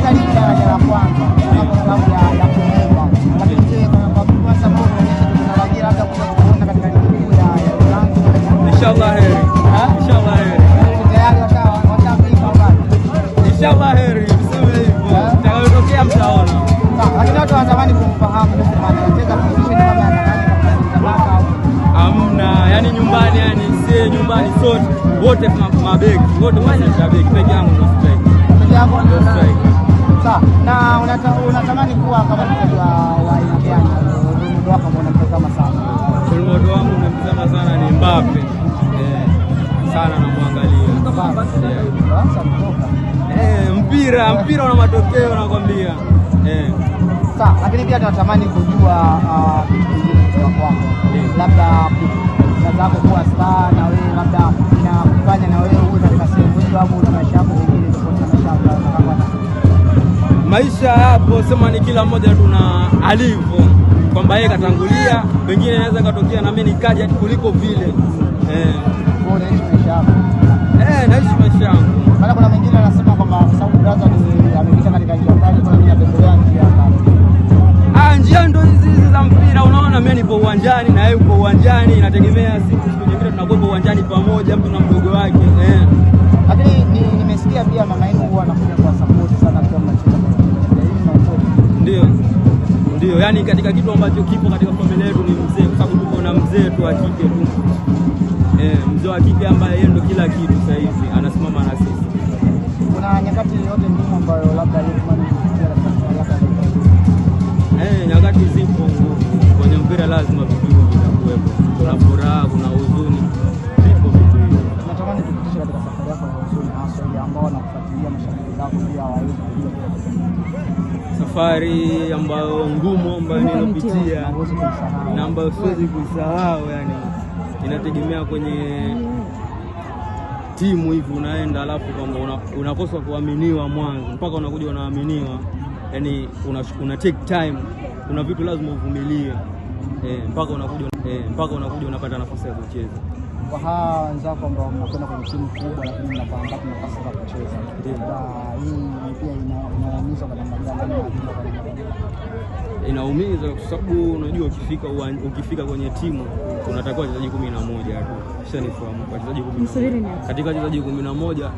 Umecheza ligi daraja la kwanza sababu ya kuomba. Lakini je, kwa sababu tunatarajia labda kuona katika ligi kuu ya Ulanzi. Inshallah heri. Inshallah heri. Tayari watafika wapi? Inshallah heri. Tuseme hivyo. Itakayotokea mtaona. Lakini watu wanatamani kumfahamu anacheza position kama anataka hamna, yani nyumbani, yani si nyumbani sote wote mabeki wote mashabiki peke yangu ndo strike. Peke yangu ndo strike. Sawa. Na unatamani kuwa kama mchezaji wa aina gani? Ndio kama unamtazama sana. Role wangu unamtazama sana ni Mbappe. Sana namwangalia. Mpira una matokeo nakwambia. Sawa, lakini pia tunatamani kujua kitu kingine kutoka kwako. Labda unataka kuwa star na wewe labda inakufanya na wewe uwe katika sehemu hiyo au una maisha yako mengine tofauti na maisha yako. Maisha hapo sema ni kila mmoja tuna alivyo kwamba yeye katangulia, pengine inaweza katokea na mimi nikaja kuliko vile. Unaishi maisha yako. Naishi maisha yangu. Maana kuna mwingine anasema kwamba kwa sababu brother amepita katika njia kali kwa nini anatembelea njia kali. Njia ndo hizi za mpira, unaona mimi nipo uwanjani na yeye yupo uwanjani, inategemea siku nyingine tunakuwa uwanjani pamoja, mtu na mdogo wake. Lakini nimesikia pia mama yenu huwa anakuja kwa support sana kwa mchezo. Ndio, yani katika kitu ambacho kipo katika familia yetu ni mzee, kwa sababu tuko na mzee tu wa kike tu. Mzee wa kike ambaye yeye ndo kila kitu sasa hivi anasimama na sisi. Kuna nyakati yote ngumu ambayo labda Lukman nyakati zipo kwenye mpira, lazima vitu vitakuwepo. Kuna furaha, kuna huzuni, vipo vitu hivyo. Natamani tupitishe katika safari yako ya huzuni, hasa ile ambao wanakufuatilia mashabiki zako pia hawawezi kujua. Safari ambayo ngumu ambayo nilipitia na ambayo siwezi kuisahau, yani inategemea kwenye timu hivi unaenda, alafu kama unakosa kuaminiwa mwanzo mpaka unakuja unaaminiwa, yani una take time, kuna vitu lazima uvumilie mpaka unakuja unapata nafasi ya kucheza. Kwa hawa wenzako ambao mnakwenda kwenye timu kubwa lakini mnapata nafasi ya kucheza, hii pia inaumiza kwa namna gani? Inaumiza kwa sababu unajua ukifika kwenye timu unatakiwa wachezaji 11 tu. Ushanifahamu? Wachezaji 11. Katika wachezaji 11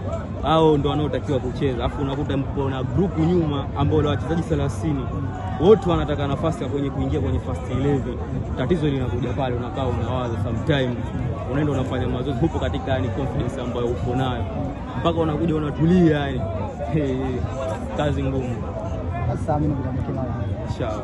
hao ndio wanaotakiwa kucheza. Alafu unakuta mpo na group nyuma ambao ni wachezaji 30. Wote wanataka nafasi ya kuingia kwenye first 11. Tatizo linakuja pale, unakaa unawaza, sometime unaenda unafanya mazoezi huko katika ni confidence ambayo uko nayo, mpaka unakuja unatulia, yani kazi ngumu. Sasa mimi nikutamkia inshallah.